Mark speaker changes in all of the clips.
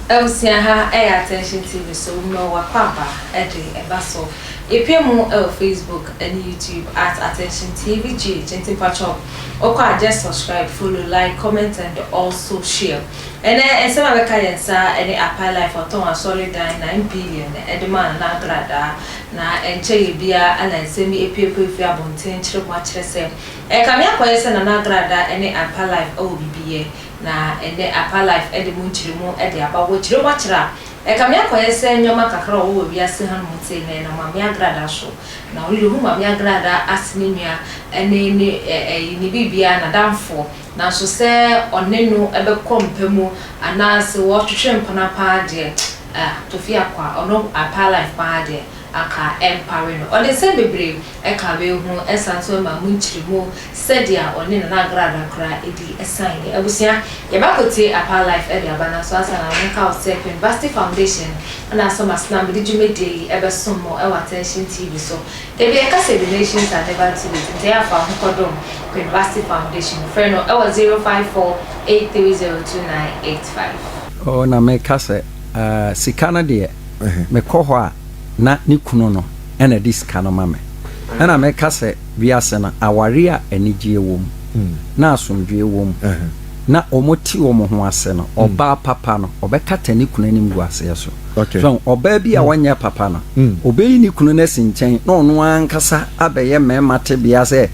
Speaker 1: Elsia ha attention TV so no wakwaba baso. Epemu Facebook and YouTube at Attention Tvgh. Gentle patch-up. Okay, just subscribe, follow, like, comment, and also share. And then some of the clients any Apae life for Tom solid 9 billion. Edman na Agradaa na enche bia and semi epipo if you are bonten chiro much say. Kamia kwese na Agradaa any Apae life OBBA na ende Apae life edimu chirimo edi abawo chiro machira. Kamia kwese nyoma kakra wo wiase han mutene na Mama Agradaa show. Na uli hu Mama Agradaa asinimia ene ni bibia na damfo. Na so se onenu ebe kompemu anase wo twetwe mpana pa de tofia kwa ono Apae life pa de aka empire no ode se bebre eka be hu esanso ma munchirimo sedia one na Agradaa kra edi esan ebusia ye ba kote Apae life edi abana so asa na nka Osep University Foundation na so masnam di jumede ebe somo e Attention TV so de be eka se donations are never too late they afa hokodom University Foundation friend no 05483029985
Speaker 2: oh na me kase sikana de me kohwa na ni kunu no ena diska no mame ena me kase wiase na awaria enigye wom na asomdwe wom na omoti wo ho ase no oba papa no obekata ni kunu anim gu ase so so oba bi a wanya papa no obeyi ni kunu na sinchen na ono ankasa abeye mema te bia se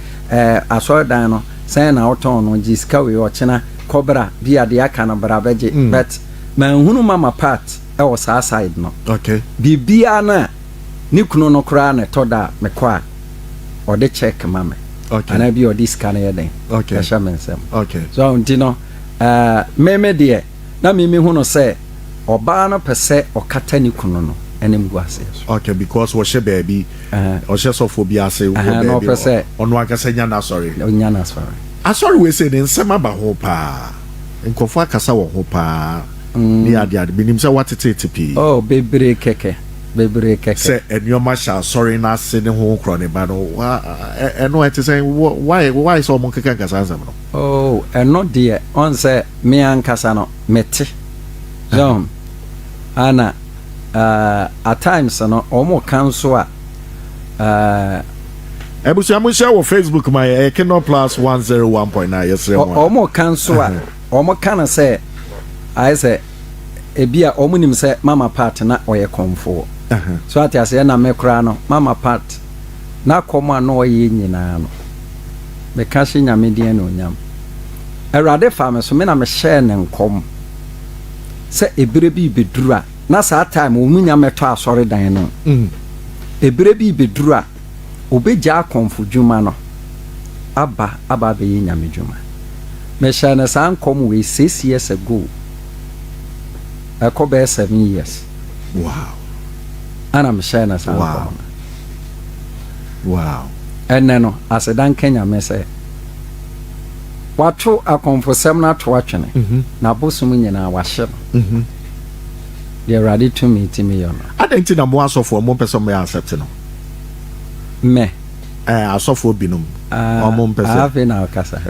Speaker 2: asodan no sen na oton no jiska we ochena kobra bia de aka no brabeje but manhunu mama part e wo sa side no bibia na ni kunu no kra na toda mekwa ode check mama ana bi odi scan yeden mensem so ntino meme de na mimi hu no se oba no pese okata ni kunu no enem guase so
Speaker 3: because wo she baby o she so phobia say wo baby
Speaker 2: no pese
Speaker 3: ono akasa nya na sorry
Speaker 2: sorry
Speaker 3: we say den sema ba ho pa nkofo akasa wo ho pa ni ade binim se watete pi
Speaker 2: bebre keke
Speaker 3: say enyoma sha sorry na se ne ho kro ne ba no eno ete say why so mo keke kasa ansem no
Speaker 2: eno de on say me ankasa no mete so ana at times no omo kanso a
Speaker 3: ebusu amusha wo Facebook my Kino plus 101.9 yes
Speaker 2: omo kanso a omo kana say I say ebia omunim say mama part na oye komfo so ati ase na mekra no mama part na komo na oye nyina no me ka hye nyame den no nyam erade fa me so me na me share ne nkom se ebire bi bedura na sa time omunya meto asore dan no ebire bi bedura obeja komfo djuma no aba be nyame djuma me share na sa nkom we 6 years ago I could 7 years.
Speaker 3: Wow.
Speaker 2: And I'm sharing as
Speaker 3: wow.
Speaker 2: And then as a dan Kenya me say what to a come for seminar to watching na bosumu na wahye they are ready to meet me on
Speaker 3: I don't think I'm one for one person may accept no
Speaker 2: me
Speaker 3: I saw for binum one person
Speaker 2: have in our casa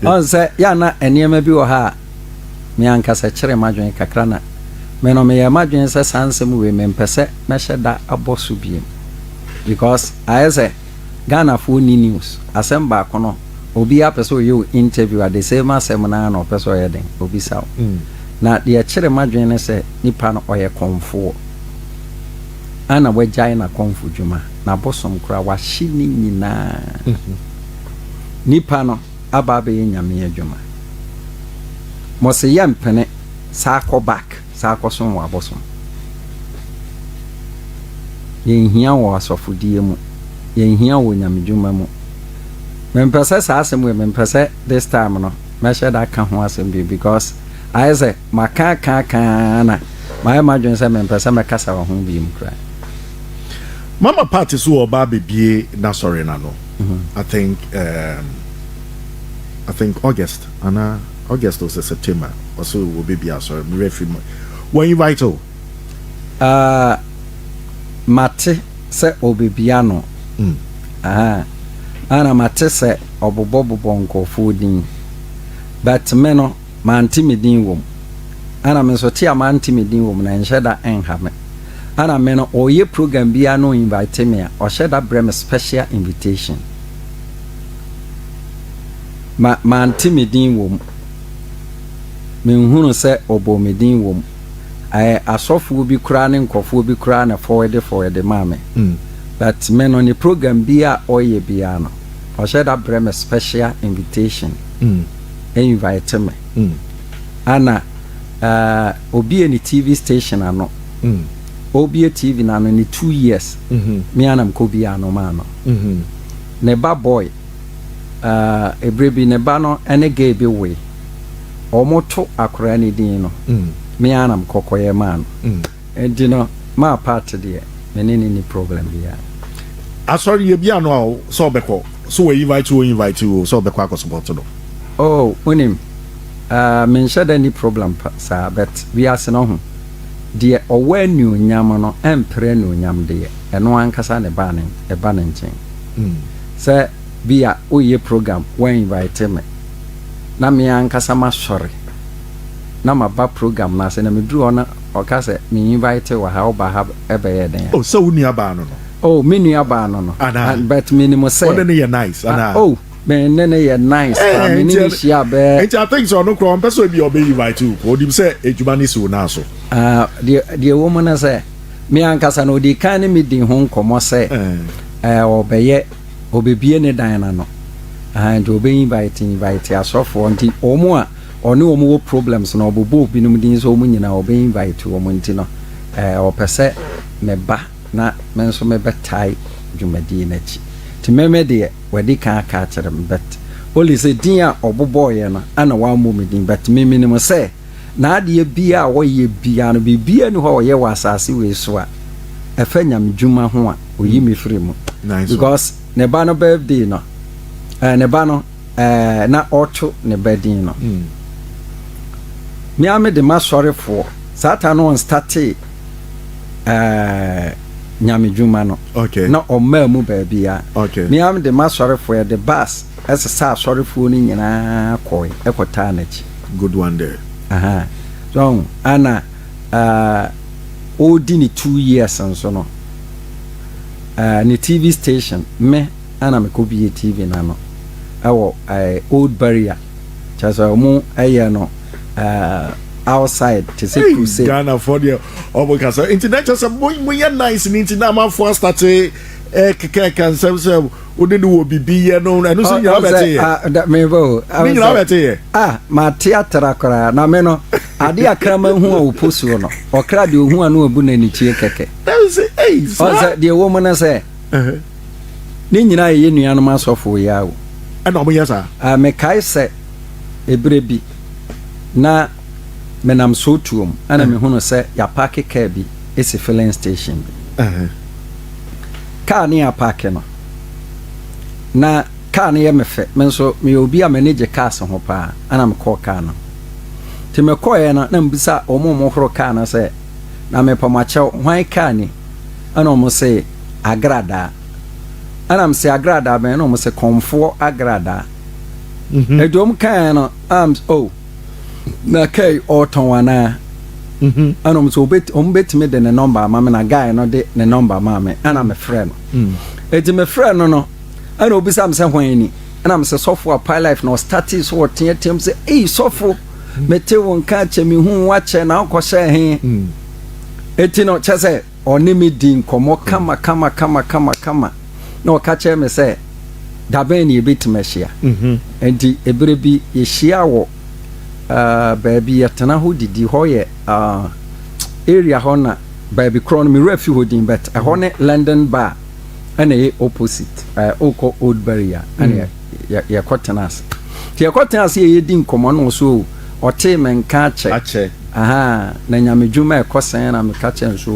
Speaker 2: on say ya na enema bi wo ha me ankasa kire madwen kakra na me no me ya madwen se sansem we me mpese me hyeda abosu biem because I say Ghana for news asemba kono obi apeso you interview at the same asem na no peso yeden obi saw na de kire madwen ne se nipa no oye konfo ana wajai na konfo djuma na bosom kra wa hini nyina nipa no aba be nyame adwuma Mose yampene sako back sako son wa bosom yenhia wo asofodie mu yenhia wo nyamedwuma mu mempese sa asem we mempese this time no meshe da ka ho asem bi because I say makaka na my imagine say mempese mekasa wo ho bi mu kra
Speaker 3: mama party so oba bebie na sorry na no I think August or September or so will be sorry referee when you vital mate se obibiano ana mate se obobobo nkofo din but me no manti medin wom
Speaker 2: ana me so tia man timidin wo na nhye da enha me ana me no oye program bia no invite me a o hye da brem special invitation man timidin wo me nhunu se obo medin wo asofo bi kura ne nkofo bi kura na forward mame but me no ni program bia oye bia no o hye da brem special invitation invite me ana obi any TV station ano obi TV na no ni 2 years me anam ko bi ano ma no ne ba boy ebrebi ne ba no ene gay bi we omoto akora ne din no me anam kokoye ma no enti no ma part de me ni problem bia
Speaker 3: asori ye bia no so beko so we invite you so beko akosuport no
Speaker 2: oh unim mention any problem sir but we are no de owa nu nyam no empre nu nyam de eno ankasa ne ba ne nchen say bia oye program when invite me na me ankasa ma sorry na ma ba program na se na me duru ona o ka se me invite wa ha oba ha ebe ye den
Speaker 3: oh so unu aba no
Speaker 2: oh me nu aba no but minimum say
Speaker 3: oh then you nice
Speaker 2: oh ben nene ye nice me ni shia be
Speaker 3: I think so no kro person bi obe invite you o dim say ejuma ni so na so
Speaker 2: the woman say me ankasa no di kan me din ho nkomo say obeye obebie ne dan na no and obe invite asofo nti omo a one omo wo problems na obobo bi no din so omo nyina obe invite omo nti no opese me ba na me nso me betai dwumadi na chi ti meme de wadi kan aka kyerem bet only say din a oboboye no ana wa mo me din bet me minimum say na ade bia wo ye bia no bibia ni ho ye wa asase we so a efa nyam dwuma ho a oyi me free mu
Speaker 3: nice
Speaker 2: because ne ba no birthday no ne ba no na oto ne birthday no me am de ma sorry for satan on start nyame dwuma no
Speaker 3: okay
Speaker 2: na o ma mu ba bia
Speaker 3: okay
Speaker 2: me am de ma sorry for the bus as sa sorry for ni nyina koi ekota na chi
Speaker 3: good one there
Speaker 2: so ana odi ni 2 years nso no ni TV station me ana me ko bi TV na no awo old barrier chaso mu aye no outside to say crusade
Speaker 3: Ghana for the obokasa international some muy nice ni ntina ma for start can say we did wo bibi ye no and so you have it
Speaker 2: that me vo
Speaker 3: you have it
Speaker 2: ma theater akora na me no ade akrama hu a oposu no okra de hu anu abu na ni chie keke
Speaker 3: that say hey
Speaker 2: so the woman say ni nyina ye nuanu ma sofo ya wo
Speaker 3: and omo yesa
Speaker 2: me kai se ebrebi na menam so tuom ana me hunu se ya park car bi esi filling station bi car ni ya park no na car ni ye mefe me so me obi a manage cars ho pa ana me call car no ti me call ye na mbisa omo horo car na se na me pamache hwan car ni ana omo se Agradaa ana me se Agradaa be na omo se Komfo Agradaa edom car no na kai oton wana anom so bet me de ne number ma me na guy no de ne number ma me ana me friend eti me friend no ana obi sam se hwan ni ana me se sofo a pi life no started so tentem se sofo mete won ka che me hu wa che na ko she he eti no che se oni me din komo kama na o ka che me se da ben ni bit me hia enti ebere bi ye hia wo baby yatana ho didi ho ye area ho na baby crown me refi ho din but ho ne London bar ana ye opposite oko old barrier ana ya kotenas ti ya kotenas ye din komo no so o te men ka che na nyame dwuma e kosen na me ka che so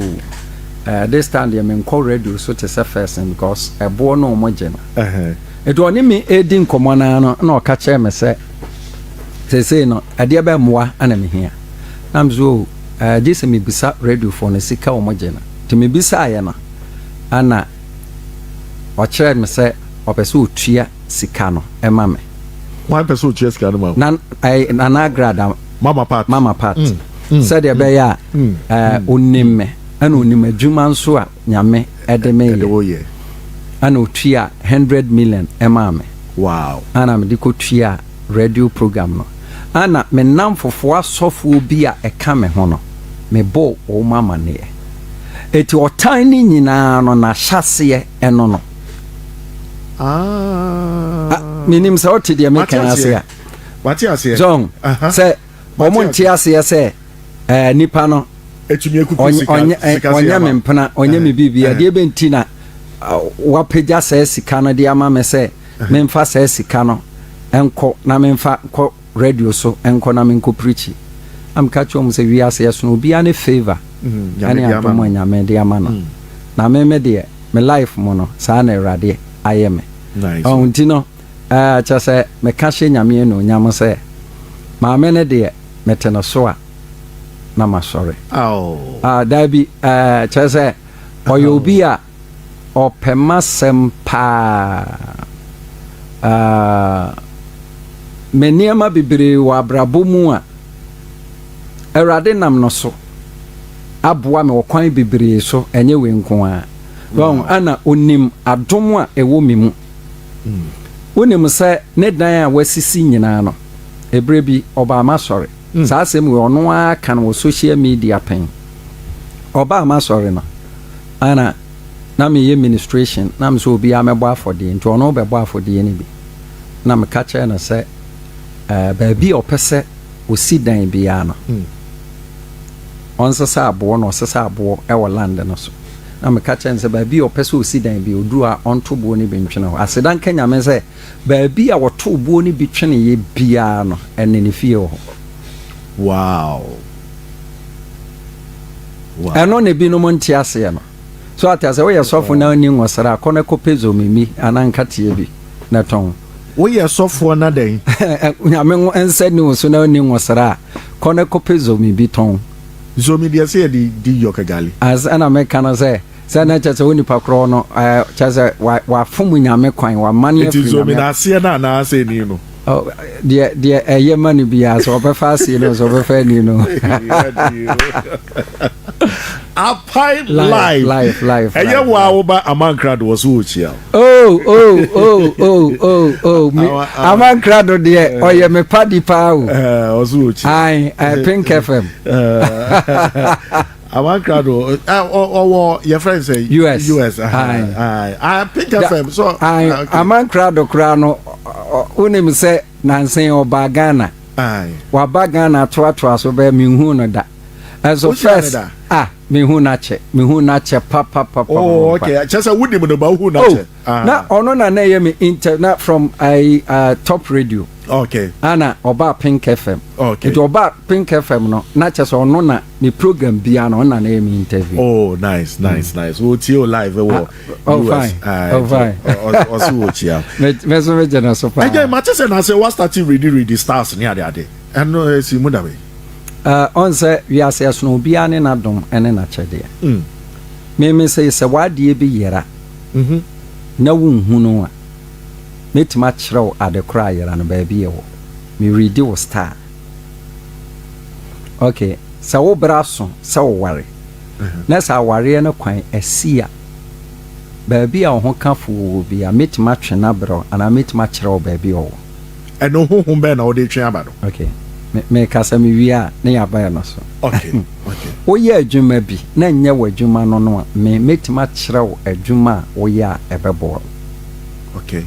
Speaker 2: this stand ye men call radio so to say first because e bo no mo je no e do ni me e din komo na no na o ka che me se say no ade ba moa ana me hia namzo jese me bisa radio phone sika o mogena te me bisa ye na ana o chere me say opeso otua sika no e ma me
Speaker 3: one person otua sika no ma
Speaker 2: na Agradaa
Speaker 3: mama part
Speaker 2: said the bear unime and unime Juman Sua Yame Edeme and Utia 100 million emame. Wow. And I'm the radio program no. Ana me nam for software be a kame hono me bo o mama ne eti o tiny nyina no na hyase eno no minim se o te de me kan ase a
Speaker 3: wati ase
Speaker 2: John se o mo nti ase se nipa no
Speaker 3: etumi ekuku sika
Speaker 2: onya me mpena onya me bibia de be nti na wa peja se sika no de ama me se me mfa se sika no enko na me mfa ko radio so enko na me nko preach am catch you say we ase yes no bi ane favor ani apomo nyame de ama no na me de me life mo no sa na erade ayeme nice on ti no cha say me ka hye nyame no nyam say ma me ne de metena so a na ma sorry da bi cha say oyo bi a opema sempa me niema bibire wa brabo mu a erade nam no so aboa me wokwan bibire so enye we nko a bon ana onim adom a ewo mi mu onim se ne dan a wasisi nyina no ebre bi oba ma sori sa asem we ono a kan wo social media pen oba ma sori no ana na me ye administration na me so obi a mebo afode nti ono bebo afode ni bi na me ka che na se baabi opese osi dan bia no onsesa abo no osesa abo e wo land no so na me ka chen se baabi opese osi dan bi oduru a onto bo ni bentwene ho asedan kanya me se baabi a woto bo ni bitwene ye bia no ene ne fie ho wow eno ne bi no monti ase no so atase we yesofo na ni nwosara akona kopezo mimi anankatie bi na ton we yesofo na den nyame ense ni so na ni nwosara kona kopezo mimi ton zo mi dia se di yokagali as ana me kana se na chacha woni pakro no chacha wa fumu nyame kwan wa mane afi zo mi na se na se ni no dia yemani bia so obefa se no so obefa ni no Apae live. Eye wa wo ba Amankrado was wo chia. Amankrado de oye me padi pa o. Was wo chia. Ai Pink FM. Amankrado your friend say US. Ai Pink FM so Amankrado kra no unim se nansen oba Ghana. Ai wa ba Ghana to so be minhu no da. As of first me hu na che papa okay just a woody no ba hu na che na ono na ye me internet from a top radio okay ana oba Pink FM okay it oba Pink FM no na che so ono na ni program bia no na ye me interview oh nice wo ti o live wo fine also wo ti am me so me jena so pa again ma che se na say what starting read stars ni ade and no si mu da we on say we are say no bia ne na dom ene na chede me say wade bi yera na wonhu no a metima kyerɛw ade kra yera no ba bi ewo me read wo star okay sa wo braso sa wo ware na sa ware na kwan asia ba bi a ho kafo wo bi a metima twena bro ana metima kyerɛw ba bi wo eno ho be na wo de twen aba no okay me kasa mi wia na ya ba no so okay wo ye adwuma bi na nya wo adwuma no no me metima kyerɛw adwuma wo ya ebebo okay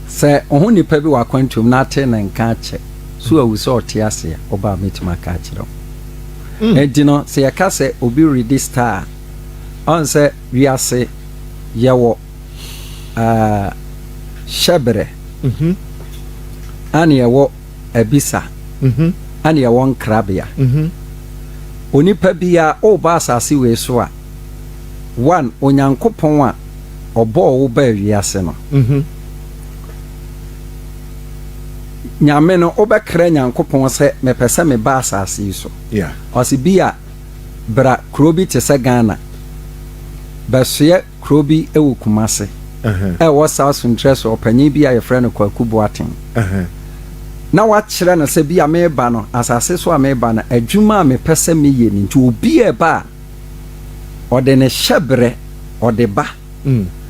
Speaker 2: se ohun nipa bi wa kwantum na ate na nka che so awu so otiase oba metima ka kyerɛw edino se ya kase obi register on se wiase yewo shebre ani yawo ebisa ani yawo nkrabia onipa bia o ba asase we so a one onyankopon a obo wo ba wiase no nyame no obekra nyankopon se mepese me ba asase so yeah osi bia bra krobi te se Ghana basoye krobi ewu Kumase was South interest or penny be a friend of Kwakubuatin. na wakyerɛ no sɛ bi a meba no asase so a meba no adwuma a mepɛ sɛ meyɛ ni nti obi eba a ɔde ne hyɛbrɛ ɔde ba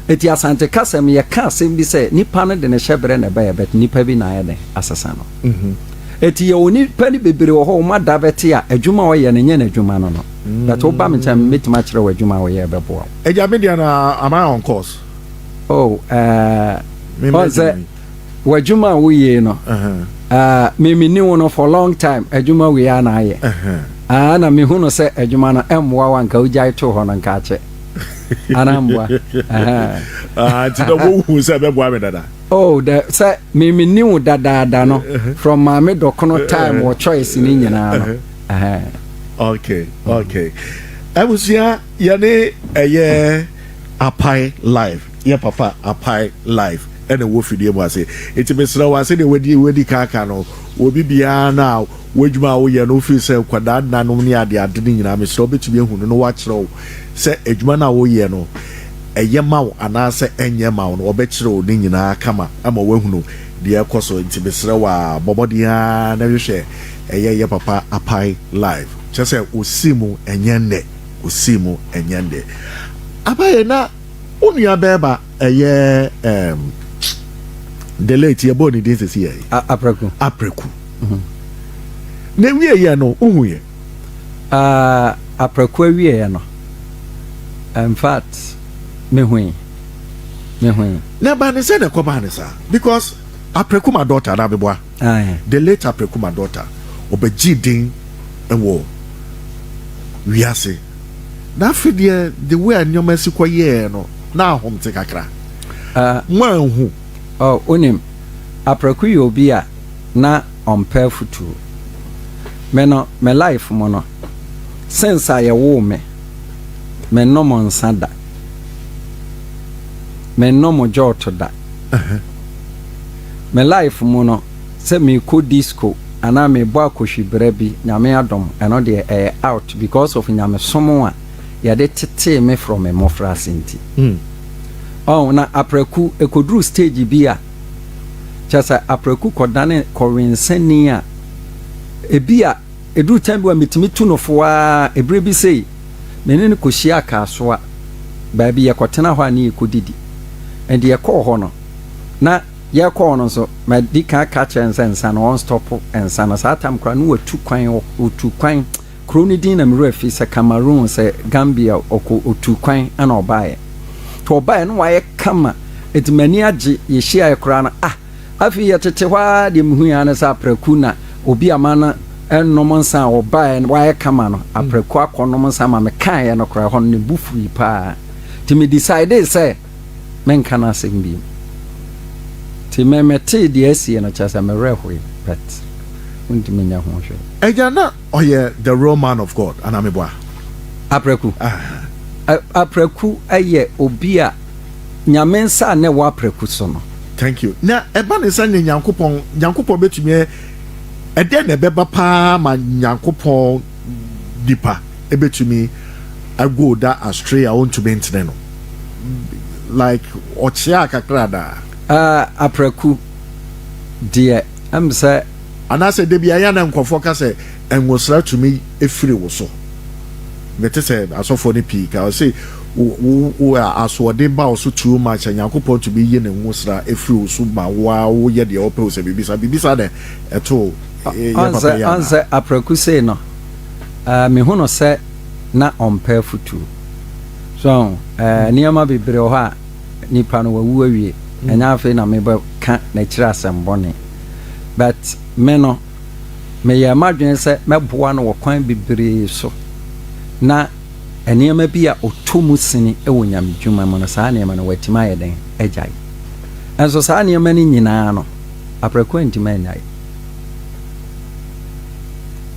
Speaker 2: eti asante kasɛm yɛka asɛm bi sɛ nipa no de ne hyɛbrɛ na ɛbɛyɛ bɛt nipa bi na ayɛ ne asesa no eti yɛ onipa ni bebree wɔ hɔ ɔma da bɛte a adwuma a ɔyɛ no nyɛ n'adwuma no no but woba me nkyɛn mɛtumi akyerɛ wɔ adwuma a ɔyɛ bɛboa
Speaker 3: agya media na am I on course
Speaker 2: ɔsɛ w'adwuma a woyɛ no memeni wo no for long time adwuma wei a na ayɛ na mehu no sɛ adwuma no ɛmmoa wa nka wogyae to hɔ no nka akyɛ anamboa
Speaker 3: nti na wohu sɛ bɛboa me dada
Speaker 2: sɛ memeni wo dadaada no from maame dɔkono time wɔ choice ni nyinaa no
Speaker 3: okay abusua yɛne ɛyɛ Apae live yɛ papa Apae live ɛna wo fidie mu ase eti mesra wo ase de wadi kaka no obi bia na wadwuma wo yɛ no fi sɛ kwadaa nanom ne ade ne nyinaa mesra obetumi ehu no wakyerɛ wo sɛ adwuma na wo yɛ no ɛyɛ ma wo anaasɛ ɛnyɛ ma wo no obɛkyerɛ wo ne nyinaa kama ama wahu no deɛ ɛkɔ so enti mesra wo a bɔbɔdia na hwehwɛ ɛyɛ yɛ papa Apae live kyerɛ sɛ osimu ɛnyɛ ndɛ Apae na onua bɛɛba ɛyɛ the late ye born in this year
Speaker 2: apreku
Speaker 3: na wie ye no uhu ye
Speaker 2: apreku wie no in fact me hui
Speaker 3: na ba ne say na ko ba ne sa because apreku my daughter na beboa the late apreku my daughter obeji din enwo wiase na afidie the way anyoma sikoye no na ahom te kakra manhu
Speaker 2: onim apreku yi obi a na ɔmpɛ futu me life mo no since I wo me no mo nsa da me no mo joto da me life mo no sɛ me ko disco ana me bo akohwibra bi nyame adom ɛno de out because of nyame somo a yɛde tete me from me mofra senti na apreku ekoduru stage bi a chasa apreku kodane korinsani a ebi a eduru time bi a mitimi tu no foa ebre bi sei menene kohyia akaso a baabi yɛkɔtena hɔ ani ekodidi and yɛkɔ hɔ no na yɛkɔ no so ma di ka kyɛnsa no on stop ensa no saa tam kra no watu kwan kroni din na mmerɛ fi sɛ Cameroon sɛ Gambia otu kwan ana ɔbaeɛ to ɔbaeɛ no wayɛ kama etimani agye yɛhyia yɛkora no afi yɛtete hɔ de mhu ya ne sɛ apreku na obi amana ɛnom nsa ɔbaeɛ no wayɛ kama no apreku akɔnom nsa ma mekaeɛ no kora hɔ no ne bufuri paa ti me decide sɛ menka na asɛm bi ti memete de asie no kyɛ sɛ merɛ hɔ but untimi nya ho hwɛ
Speaker 3: ejana oyɛ the real man of God anameboa
Speaker 2: apreku apreku ɛyɛ obi a nyame nsa na wɔ apreku so no
Speaker 3: thank you na eba ne nsa nyankopɔn betumi ɛdɛ na ɛbɛba paa ma nyankopɔn dipa ebetumi ago da astray a ontumi ntene no like ɔkyea kakra da
Speaker 2: apreku deɛ am sɛ
Speaker 3: anase de bia ya na nkofo ka se enwosra tumi efiri wo so mete se asofo ne pi ka se wo asode ba wo so too much Nyankopɔn to be ye ne nwosra efiri wo so ma wo ye de opɛ wo se bibisa de eto
Speaker 2: anse apreku se no me hu no se na ɔmpɛ futu so niama bebre ho a nipa no wawu awie enya afi na me ba ka na kyira asɛmbɔne but me no me ya madwen sɛ mɛboa no wɔ kwan bebree so na eniema bi a otomu sini ɛwɔ nyamedwuma mu no saa niema no watima ayɛ den agyae enso saa niema ni nyinaa no apreku ntima anyai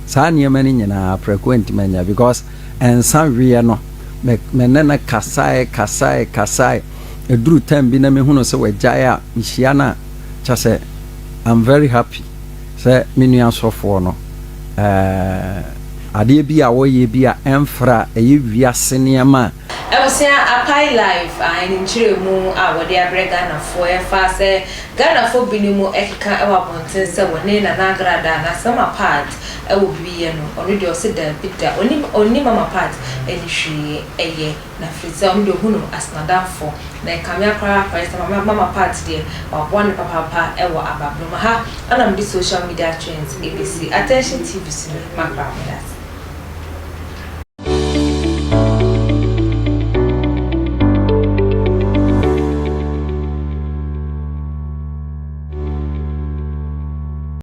Speaker 2: saa niema ni nyinaa apreku ntima anyai because ensa wie no me nena kasai eduru time bi na me hu no sɛ wagyae a mihia na kyase I'm very happy say minua sofo no adeɛ bi a wɔyɛ bi a ɛmfra ɛyɛ wiase nneɛma
Speaker 1: Ebusia Apae live in Chiremu wode abrɛ Ghanafoɔ ɛfa sɛ Ghanafoɔ bi ne mu ɛkeka ɛwɔ abɔnten sɛ wɔne Nana Agradaa na sama part ɛwɔ bibiyɛ no ɔno deɛ ɔsɛ da bida ɔni mama part ɛne hwee ɛyɛ na firi sɛ ɔno deɛ ɔhu no asenadamfo na ɛkame akora akora sɛ mama part deɛ waboa ne papapa ɛwɔ ababroma ha ana mede social media trends ebesi Attention TV so makra me that